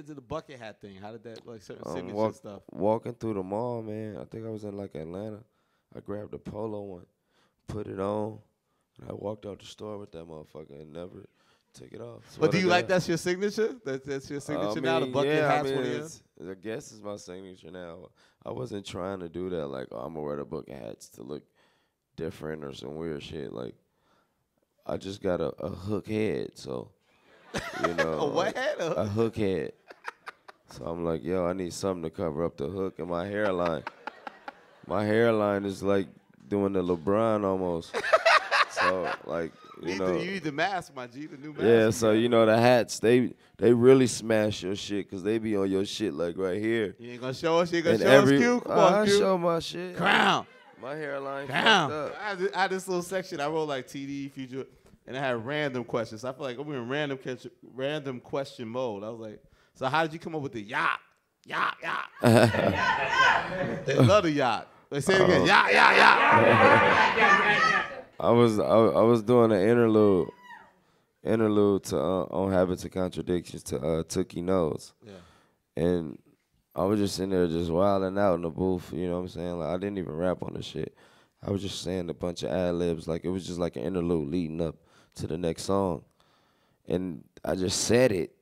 into the bucket hat thing? How did that, like, certain signature stuff? Walking through the mall, man. I think I was in like Atlanta. I grabbed a polo one, put it on, and I walked out the store with that motherfucker and never took it off. But do you like that's your signature? That's your signature now. The bucket hats. I guess it's my signature now. I wasn't trying to do that. Like, I'm gonna wear the bucket hats to look different or some weird shit. Like, I just got a hook head, so you know. A what head? A hook head. So I'm like, yo, I need something to cover up the hook in my hairline. My hairline is like doing the LeBron almost. So like, you need the mask, my G, the new mask. Yeah, so you know the hats, they really smash your shit because they be on your shit like right here. You ain't gonna show us? You ain't gonna show us, Q? Come on, Q. I show my shit. Crown. My hairline fucked up. I had this little section. I wrote like TD, Future, and I had random questions. I feel like we were in random question mode. I was like, so how did you come up with the yacht? Yacht. They love the yacht. They say it again. Yacht. I was doing an interlude to on Habits and Contradictions to Tookie Knows. Yeah. And I was just in there just wilding out in the booth, you know what I'm saying? Like, I didn't even rap on the shit. I was just saying a bunch of ad-libs. Like, it was just like an interlude leading up to the next song. And I just said it,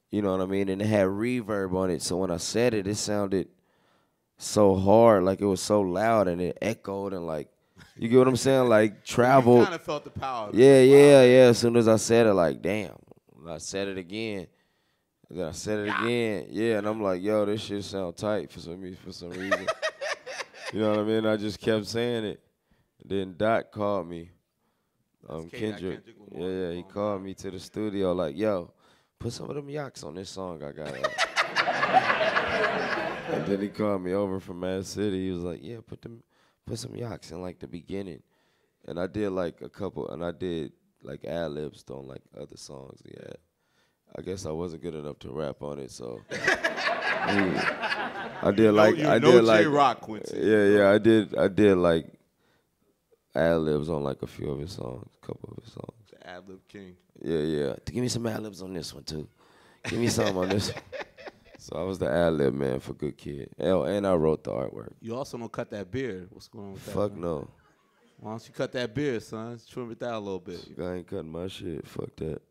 you know what I mean? And it had reverb on it. So when I said it, it sounded so hard, like it was so loud and it echoed and like, you get what I'm saying? Like, traveled. You kind of felt the power. Yeah. As soon as I said it, like, damn. I said it again. And then I said it again. Yeah, and I'm like, yo, this shit sound tight for some reason. You know what I mean? I just kept saying it. And then Doc called me. Kendrick. Yeah, he called me to the studio like, yo, put some of them yaks on this song I got. And then he called me over from Mad City. He was like, yeah, put some yaks in like the beginning. And I did like a couple, and I did like ad-libs on like other songs he had. I guess I wasn't good enough to rap on it, so I did like J-Rock, Quincy. Yeah, I did like ad-libs on like a few of his songs, a couple of his songs. The ad-lib king. Yeah. Give me some ad-libs on this one too. Give me some on this one. So I was the ad-lib man for Good Kid. And I wrote the artwork. You also don't cut that beard. What's going on with that? Fuck no. Why don't you cut that beard, son? Trim it down a little bit. I ain't cutting my shit. Fuck that.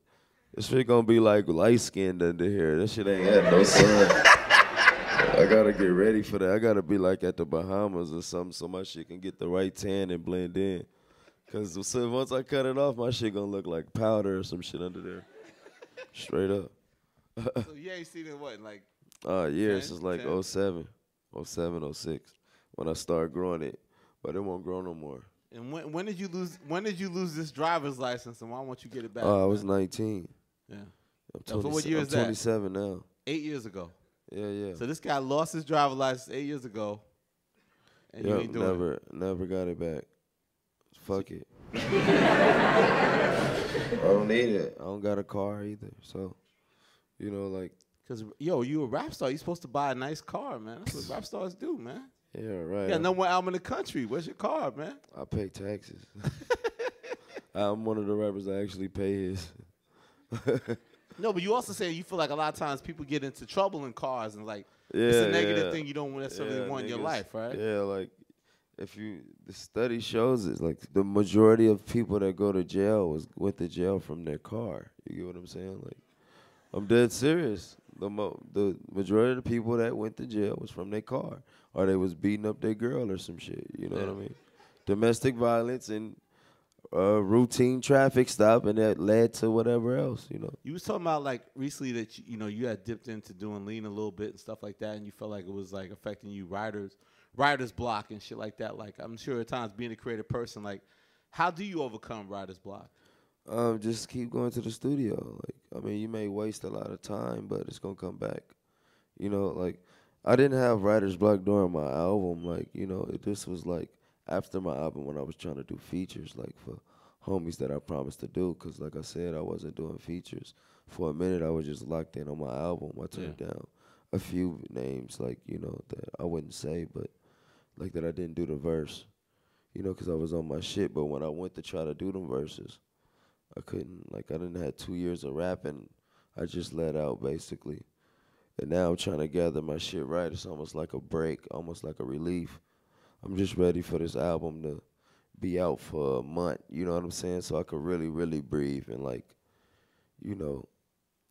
This shit gonna be like light-skinned under here. This shit ain't had no sun. I gotta get ready for that. I gotta be like at the Bahamas or something so my shit can get the right tan and blend in. Cause once I cut it off, my shit gonna look like powder or some shit under there. Straight up. So you ain't seen it what, like? Years since like 07, 06, when I started growing it, but it won't grow no more. And when did you lose? When did you lose this driver's license, and why won't you get it back? I was 19. Yeah. So what year is that? I'm 27 now. 8 years ago. Yeah. So this guy lost his driver's license 8 years ago, and you ain't doing it. Never got it back. Fuck it. I don't need it. I don't got a car either, so you know, like. Cause you a rap star. You supposed to buy a nice car, man. That's what rap stars do, man. Yeah, right. You got no more album in the country. Where's your car, man? I pay taxes. I'm one of the rappers that actually pay his. No, but you also say you feel like a lot of times people get into trouble in cars and like it's a negative thing you don't necessarily want in your life, right? Yeah, like the study shows it, like the majority of people that go to jail went to jail from their car. You get what I'm saying? Like, I'm dead serious. The majority of the people that went to jail was from their car, or they was beating up their girl or some shit. You know what I mean? Domestic violence and routine traffic stop, and that led to whatever else. You know. You was talking about like recently that you had dipped into doing lean a little bit and stuff like that, and you felt like it was like affecting you writer's block and shit like that. Like, I'm sure at times being a creative person, like, how do you overcome writer's block? Just keep going to the studio. Like, I mean, you may waste a lot of time, but it's gonna come back. You know, like, I didn't have writer's block during my album. Like, you know, this was like after my album when I was trying to do features, like for homies that I promised to do. Cause like I said, I wasn't doing features for a minute. I was just locked in on my album. I turned down a few names, like, you know, that I wouldn't say, but like that I didn't do the verse, you know, cause I was on my shit. But when I went to try to do them verses, I couldn't. Like, I didn't have 2 years of rapping. I just let out, basically. And now I'm trying to gather my shit right. It's almost like a break, almost like a relief. I'm just ready for this album to be out for a month, you know what I'm saying? So I could really, really breathe and like, you know,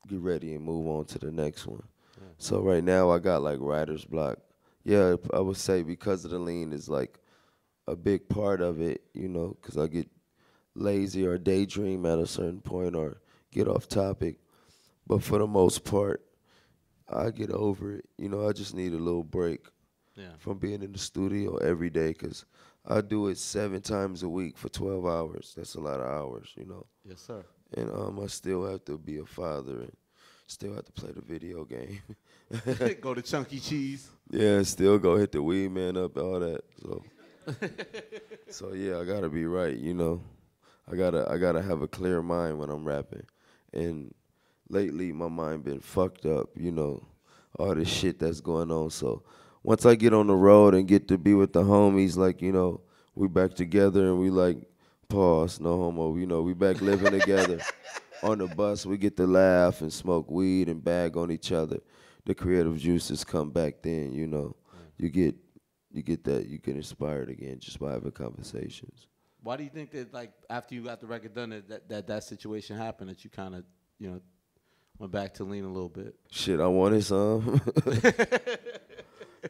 get ready and move on to the next one. Yeah. So right now I got like writer's block. Yeah, I would say because of the lean is like a big part of it, you know, because I get lazy or daydream at a certain point or get off topic. But for the most part, I get over it. You know, I just need a little break from being in the studio every day because I do it 7 times a week for 12 hours. That's a lot of hours, you know. Yes, sir. And I still have to be a father and still have to play the video game. Go to Chunky Cheese. Yeah, still go hit the weed man up, all that. So yeah, I gotta be right, you know. I gotta have a clear mind when I'm rapping. And lately my mind been fucked up, you know, all this shit that's going on. So once I get on the road and get to be with the homies, like, you know, we back together and we like, pause, no homo, you know, we back living together. On the bus, we get to laugh and smoke weed and bag on each other. The creative juices come back then, you know. You get that, you get inspired again just by having conversations. Why do you think that, like, after you got the record done, that situation happened, that you kind of, you know, went back to lean a little bit? Shit, I wanted some.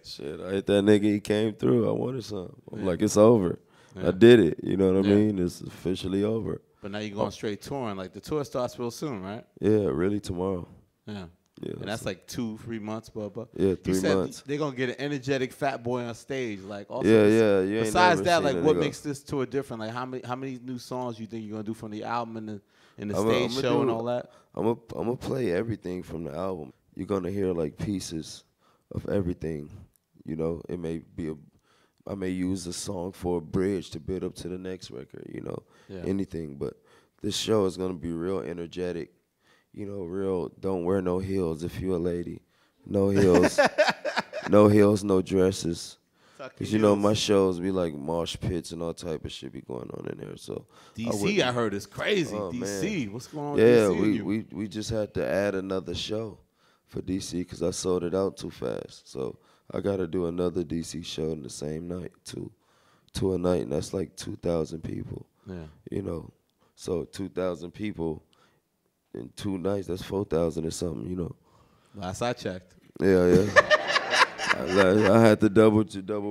Shit, I hit that nigga, he came through. I wanted some. I'm like, it's over. I did it. You know what I mean? It's officially over. But now you're going straight touring. Like, the tour starts real soon, right? Yeah, really tomorrow. Yeah. And that's like 2-3 months, blah. Yeah, 3 months. They're going to get an energetic fat boy on stage. Like, also, yeah. You besides ain't that, like, what go. makes this tour different? Like, how many new songs you think you're going to do from the album and the stage show and all that? I'm gonna play everything from the album. You're going to hear, like, pieces of everything. You know, it may be I may use a song for a bridge to build up to the next record, you know, anything. But this show is going to be real energetic, you know, real don't wear no heels if you're a lady. No heels, no heels, no dresses. Because, you know, my shows be like mosh pits and all type of shit be going on in there. So DC, I heard, is crazy. Oh, DC, man. What's going on with DC? Yeah, we just had to add another show for DC because I sold it out too fast. So I got to do another DC show in the same night, two a night, and that's like 2,000 people. Yeah. You know, so 2,000 people in 2 nights, that's 4,000 or something, you know. Last I checked. Yeah. I had to double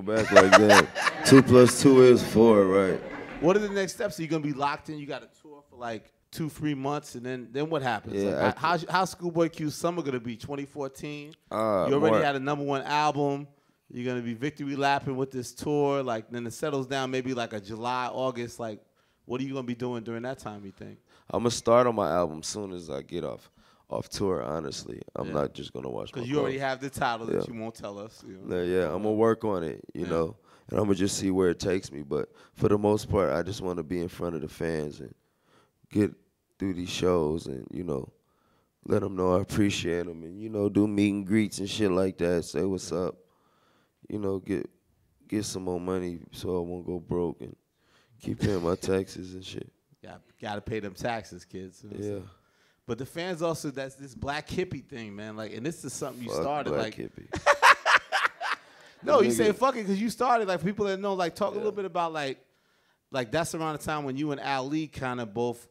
back like that. 2 + 2 is 4, right? What are the next steps? Are you going to be locked in? You got a tour for like 2-3 months, and then what happens? Yeah, like, how's ScHoolboy Q summer gonna be? 2014. You already had a #1 album. You're gonna be victory lapping with this tour. Like, then it settles down maybe like a July, August. Like, what are you gonna be doing during that time, you think? I'm gonna start on my album soon as I get off tour. Honestly, I'm not just gonna watch. Because you already have the title that you won't tell us. You know? Yeah, I'm gonna work on it. You know, and I'm gonna just see where it takes me. But for the most part, I just want to be in front of the fans and get through these shows and, you know, let them know I appreciate them and, you know, do meet and greets and shit like that. Say what's up. You know, get some more money so I won't go broke and keep paying my taxes and shit. Got to pay them taxes, kids. You know But the fans also, that's this black hippie thing, man. Like, and this is something you started. Black like hippie. No, you say fuck it because you started. Like, people that know, like, talk a little bit about, like that's around the time when you and Ali kind of both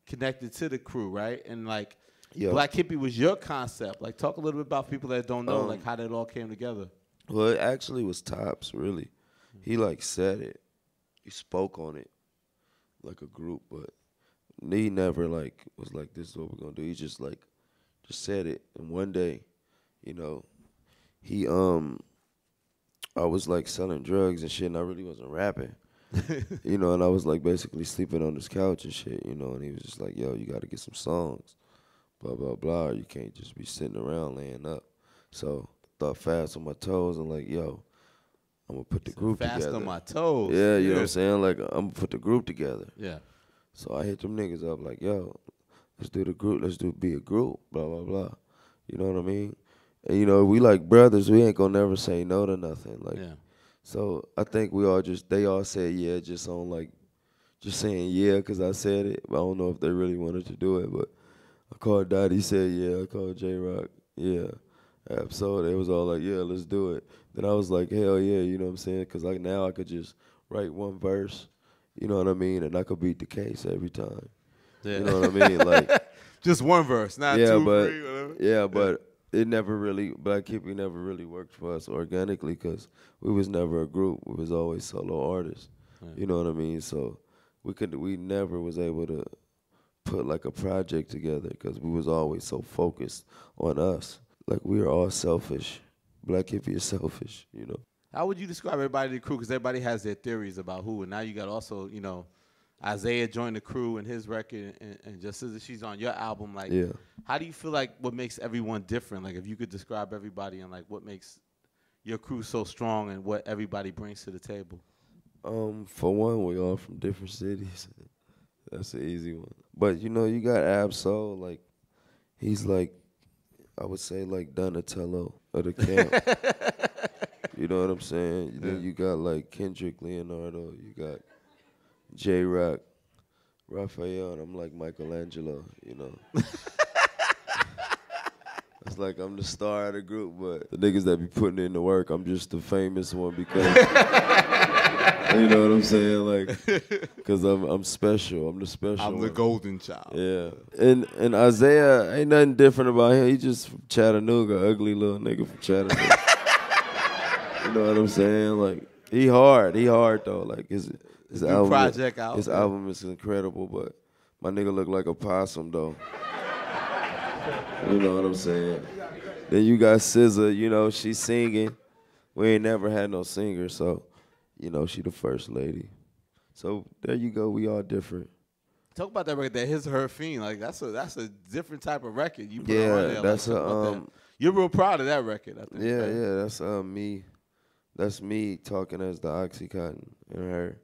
connected to the crew, right? And like, Black Hippie was your concept. Like, talk a little bit about people that don't know, like, how that all came together. Well, it actually was Tops, really. He like said it. He spoke on it like a group, but he never like was like, this is what we're gonna do. He just said it. And one day, you know, he I was like selling drugs and shit, and I really wasn't rapping. You know, and I was like basically sleeping on this couch and shit, you know, and he was just like, yo, you got to get some songs, blah, blah, blah. You can't just be sitting around laying up. So I thought fast on my toes and like, yo, I'm going to put the group together. Fast on my toes. Yeah, you know what I'm saying? Like, I'm going to put the group together. Yeah. So I hit them niggas up like, yo, let's do the group. Let's be a group, blah, blah, blah. You know what I mean? And, you know, we like brothers. We ain't going to never say no to nothing. Like, so I think they all said yeah, just on like, just saying yeah because I said it. But I don't know if they really wanted to do it. But I called Dottie, said yeah. I called J-Rock, yeah. So they was all like, yeah, let's do it. Then I was like, hell yeah, you know what I'm saying? Because like now I could just write one verse, you know what I mean? And I could beat the case every time. Yeah. You know what I mean? Like, just one verse, not yeah, two, but three, whatever. yeah, but it never really, Black Hippie never really worked for us organically because we was never a group. We was always solo artists. Yeah. You know what I mean? So we never was able to put like a project together because we was always so focused on us. Like we are all selfish. Black Hippie is selfish, you know. How would you describe everybody in the crew? Because everybody has their theories about who, and now you got also, Isaiah joined the crew in his record, and just as she's on your album. Like, Yeah. how do you feel like what makes everyone different? Like, if you could describe everybody and like what makes your crew so strong and what everybody brings to the table. For one, we all from different cities. That's an easy one. But you got Ab-Soul, like he's like, I would say like Donatello of the camp. You know what I'm saying? Yeah. Then you got like Kendrick Leonardo, you got J-Rock, Raphael, and I'm like Michelangelo, you know. It's like I'm the star of the group, but the niggas that be putting in the work, I'm just the famous one because, you know what I'm saying? Like, because I'm special. I'm the special I'm one. the golden child. Yeah. And Isaiah, ain't nothing different about him. He just from Chattanooga, ugly little nigga from Chattanooga. You know what I'm saying? Like, he hard though. Like, his album, project out. His album is incredible, but my nigga look like a possum though. You know what I'm saying? Then you got SZA, she's singing. We ain't never had no singer, so, she the first lady. So there you go, we all different. Talk about that record, that His Her Fiend. Like that's a different type of record. You put Yeah, on there. that's that. You're real proud of that record, I think. Yeah, right? yeah, that's me. That's me talking as the Oxycontin and her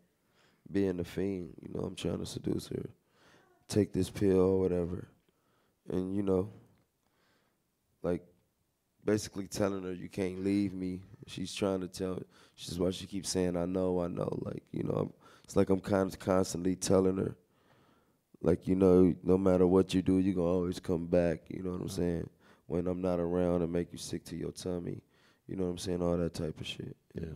being the fiend. I'm trying to seduce her. Take this pill or whatever. And, like basically telling her you can't leave me. She's trying to tell, she's why she keeps saying, I know. Like, it's like I'm kind of constantly telling her, like, no matter what you do, you're going to always come back. You know what I'm saying? When I'm not around and make you sick to your tummy. You know what I'm saying? All that type of shit. Yeah.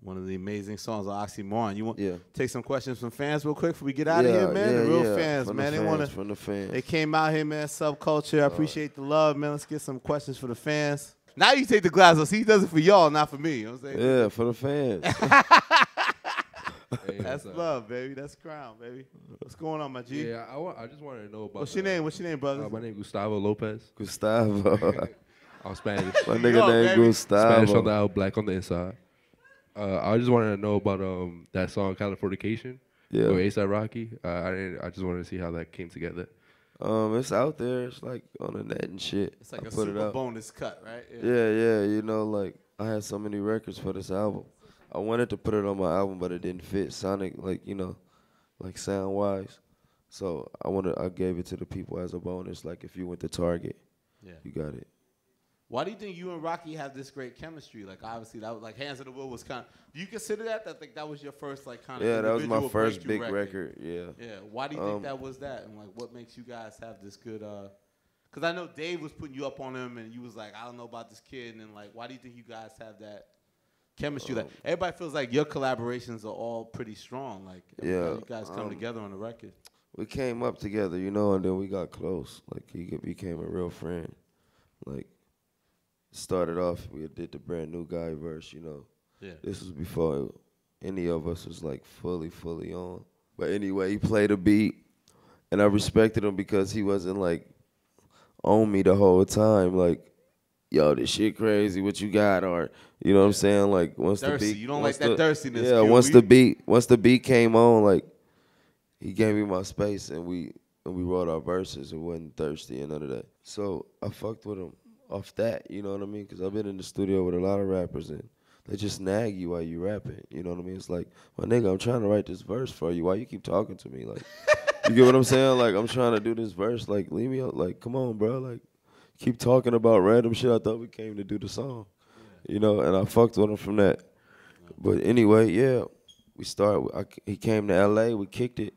One of the amazing songs of Oxymoron. You want Yeah. take some questions from fans real quick before we get out of here, man? The real fans, from man. The they want to. From the fans. They came out here, man. Subculture. I appreciate the love, man. Let's get some questions for the fans. Now you take the glass off. See, he does it for y'all, not for me. You know what I'm saying? Yeah, for the fans. Hey, that's love, baby. That's crown, baby. What's going on, my G? Yeah, I just wanted to know about. What's your name? What's your name, brother? My name is Gustavo Lopez. Gustavo. I'm Spanish. My nigga named baby. Gustavo. Spanish on the out, black on the inside. I just wanted to know about that song Californication. Yeah. With A$AP Rocky. I just wanted to see how that came together. It's out there. It's like on the net and shit. It's like I a put it super out. bonus cut, right? Yeah. Like I had so many records for this album. I wanted to put it on my album, but it didn't fit sonic, like sound wise. So I gave it to the people as a bonus. Like if you went to Target, you got it. Why do you think you and Rocky have this great chemistry? Like obviously that was like Hands of the Will was kind of. Do you consider that? That was your first like kind of. Yeah, that was my individual first big record. Yeah. Yeah. Why do you think that was that? And like, what makes you guys have this good? Because I know Dave was putting you up on him, and you was like, I don't know about this kid, and then like, why do you think you guys have that chemistry? Like everybody feels like your collaborations are all pretty strong. Like you guys come together on the record. We came up together, and then we got close. Like he became a real friend. Like. Started off, we did the Brand New Guy verse, Yeah. This was before any of us was like fully on. But anyway, he played a beat, and I respected him because he wasn't like on me the whole time. Like, yo, this shit crazy, what you got? Or, you know what I'm saying? Like, once Thirsty. the beat. You don't like that thirstiness. Yeah, once the beat came on, like, he gave me my space, and we wrote our verses. It wasn't thirsty and none of that. So I fucked with him. Off that, you know what I mean? Because I've been in the studio with a lot of rappers, and they just nag you while you rapping. You know what I mean? It's like, my nigga, I'm trying to write this verse for you. Why you keep talking to me? Like, you get what I'm saying? Like, I'm trying to do this verse. Like, leave me out. Like, come on, bro. Like, keep talking about random shit. I thought we came to do the song. And I fucked with him from that. But anyway, yeah, he came to L.A., we kicked it,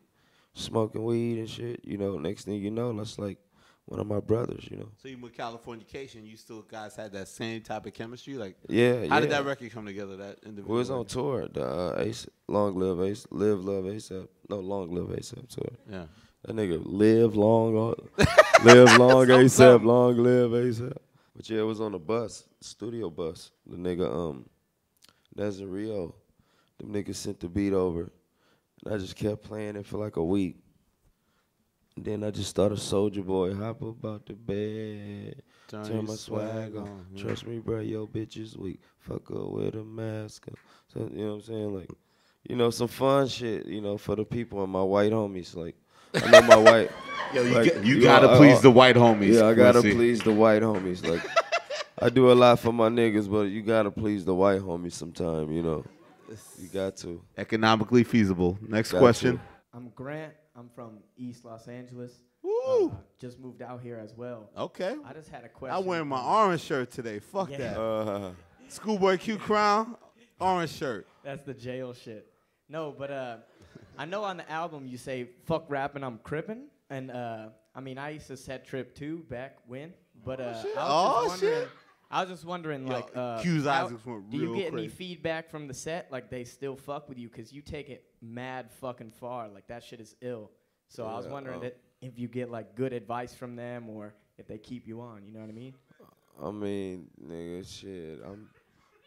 smoking weed and shit. Next thing you know, that's like, one of my brothers, you know. So even with Californication, you still guys had that same type of chemistry? Like, Yeah, how did that record come together, that individual? We was on tour, the Ace, Long Live Ace, Live Love ASAP. No, Long Live ASAP tour. Yeah. That nigga live long, live long ASAP, long live ASAP. But yeah, it was on the bus, studio bus. The nigga, Nez and Rio, them niggas sent the beat over. And I just kept playing it for like a week. And then I just started ScHoolboy Boy, hop about the bed, turn my swag on. Yeah. Trust me, bro, yo bitch is weak. Fuck her with a mask on. So, you know what I'm saying? Like, you know, some fun shit, you know, for the people and my white homies. Like, I know my white. Yo, you gotta please the white homies. Yeah, I gotta please the white homies. Like, I do a lot for my niggas, but you gotta please the white homies sometime, you know. You got to. Economically feasible. Next question. I'm Grant. I'm from East Los Angeles. Woo! Just moved out here as well. Okay. I just had a question. I'm wearing my orange shirt today. Fuck that. ScHoolboy Q crown, orange shirt. That's the jail shit. No, but I know on the album you say, fuck rapping, I'm crippin'. And I mean, I used to set trip too back when. But I was just wondering, like, Q's eyes went do you real get crazy. any feedback from the set? Like, they still fuck with you because you take it mad fucking far. Like, that shit is ill. So I was wondering if you get, like, good advice from them or if they keep you on. You know what I mean? I mean, nigga, shit.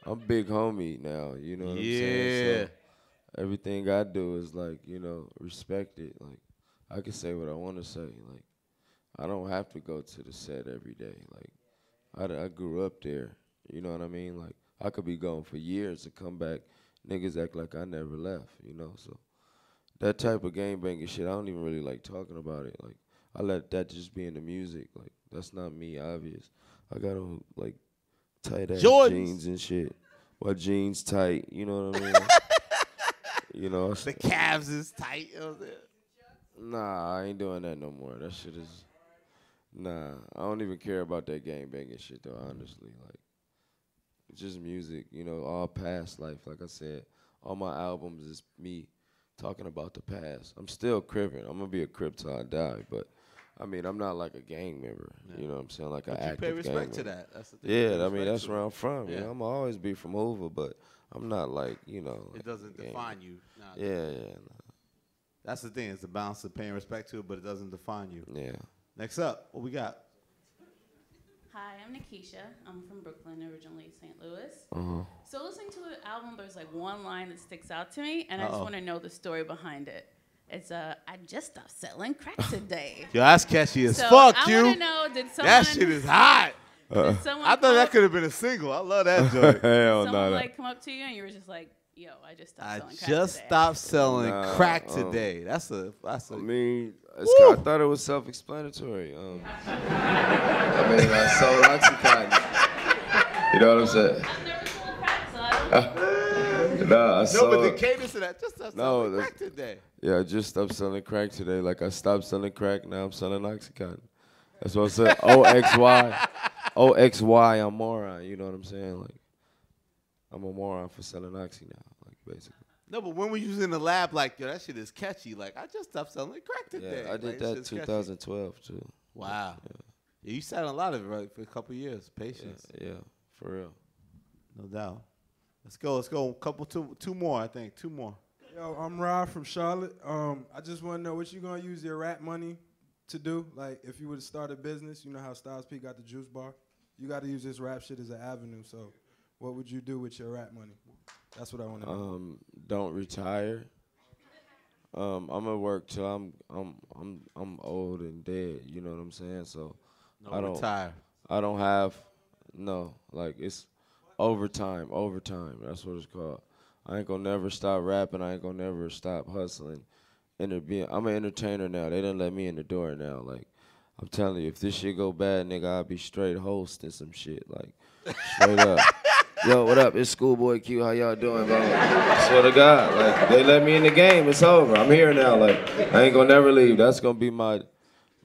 I'm big homie now. You know what I'm saying? So everything I do is, like, you know, respect it. Like, I can say what I want to say. Like, I don't have to go to the set every day. Like, I grew up there, you know what I mean? Like, I could be gone for years and come back, niggas act like I never left, you know? So that type of game banging shit, I don't even really like talking about it. Like, I let that just be in the music. Like, that's not me, obvious. I got on, like, tight-ass jeans and shit. My jeans tight, you know what I mean? You know? The calves is tight. Nah, I ain't doing that no more. That shit is... Nah, I don't even care about that gang banging shit though, honestly. Like, it's just music, you know, all past life. Like I said, all my albums is me talking about the past. I'm still crippin'. I'm gonna be a crip till I die, but I mean, I'm not like a gang member. Yeah. You know what I'm saying? Like an active gang member. You pay respect to that. That's the thing. Yeah, I mean, that's where I'm from. Yeah. You know, I'm always be from Hoover, but I'm not like, you know. Like it doesn't define you. Nah, yeah. That's the thing. It's the balance of paying respect to it, but it doesn't define you. Yeah. Next up, what we got? Hi, I'm Nikisha. I'm from Brooklyn, originally St. Louis. So listening to the album, there's like one line that sticks out to me, and I just want to know the story behind it. It's I just stopped selling crack today. Yo, that's catchy as fuck, I want to know, did someone... That shit is hot. Did someone I thought that could have been a single. I love that joint. Hell no. Someone like come up to you and you were just like, yo, I just stopped selling crack today. Today. That's a. I mean, I thought it was self-explanatory. I mean, I sold Oxycontin. You know what I'm saying? But the cadence of that, just stopped selling crack today. Yeah, I just stopped selling crack today. Like, I stopped selling crack, now I'm selling Oxycontin. That's what I said. OXY. OXY, I'm moron. You know what I'm saying? Like, I'm a moron for selling Oxy now, like, basically. No, but when we was in the lab, like, yo, that shit is catchy. Like, I just stopped selling crack today. Yeah, I did that 2012, too. Wow. Yeah, you sat on a lot of it, right, for a couple of years. Patience. Yeah, for real. No doubt. Let's go. Two more, I think. Two more. Yo, I'm Rob from Charlotte. I just want to know what you gonna use your rap money to do. Like, if you were to start a business, you know how Styles P got the juice bar? You got to use this rap shit as an avenue. So what would you do with your rap money? That's what I want to know. Don't retire. I'm gonna work till I'm old and dead. You know what I'm saying? So I don't retire. I don't have like, it's overtime. That's what it's called. I ain't gonna never stop rapping. I ain't gonna never stop hustling. I'm an entertainer now. They done let me in the door now. Like, I'm telling you, if this shit go bad, nigga, I'll be straight hosting some shit. Like, straight up. Yo, what up? It's ScHoolboy Q. How y'all doing, bro? I swear to God. Like, they let me in the game. It's over. I'm here now. Like, I ain't gonna never leave. That's gonna be my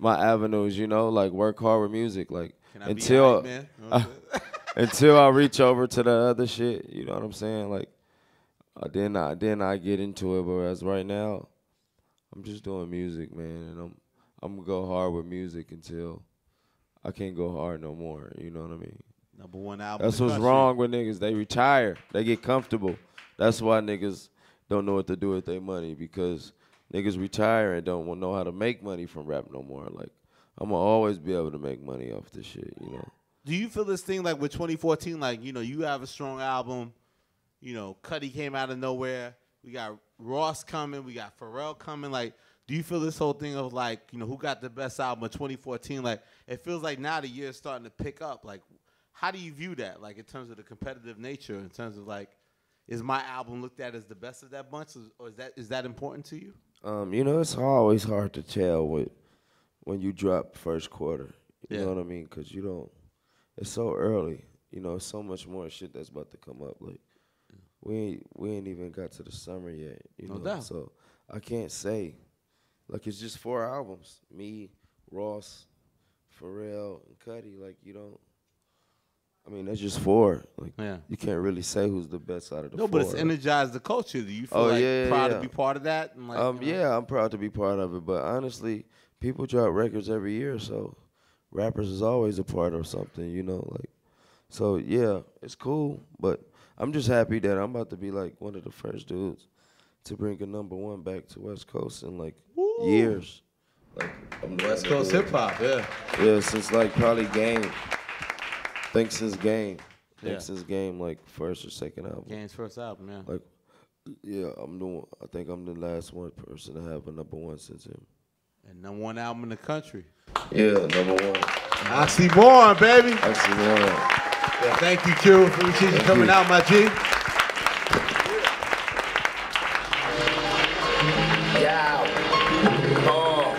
avenues, you know? Like, work hard with music. Like, until I reach over to the other shit, you know what I'm saying? Like, then I get into it. But as right now, I'm just doing music, man, and I'm gonna go hard with music until I can't go hard no more. You know what I mean? Number one album. That's what's wrong with niggas. They retire. They get comfortable. That's why niggas don't know what to do with their money, because niggas retire and don't know how to make money from rap no more. Like, I'm going to always be able to make money off this shit, you know? Do you feel this thing like with 2014, like, you know, you have a strong album, you know, Cudi came out of nowhere, we got Ross coming, we got Pharrell coming, like, do you feel this whole thing of like, you know, who got the best album of 2014, like, it feels like now the year's starting to pick up, like, how do you view that, like, in terms of the competitive nature, in terms of like, is my album looked at as the best of that bunch, or is that important to you? You know, it's always hard to tell when you drop first quarter, you know what I mean, because you don't, it's so early, you know, so much more shit that's about to come up. Like, we ain't even got to the summer yet, you know. doubt. So I can't say. Like, it's just 4 albums. Me, Ross, Pharrell, and Cudi. Like, you don't. I mean, that's just 4. Like, you can't really say who's the best out of the 4. No, but it's energized the culture. Do you feel proud to be part of that? And like, yeah, I'm proud to be part of it. But honestly, people drop records every year, so rappers is always a part of something, you know, like. So yeah, it's cool, but I'm just happy that I'm about to be like one of the first dudes to bring a #1 back to West Coast in like years. Like, I'm West Coast hip hop, yeah, since like probably Game. Think since Game. Since Game, like first or second album. Game's first album, yeah. Like, yeah, I think I'm the last one person to have a #1 since him. And #1 album in the country. Yeah, #1. Oxymoron, baby. Oxymoron. Yeah, thank you, Q. Appreciate you coming out, my G. Yeah. Oh.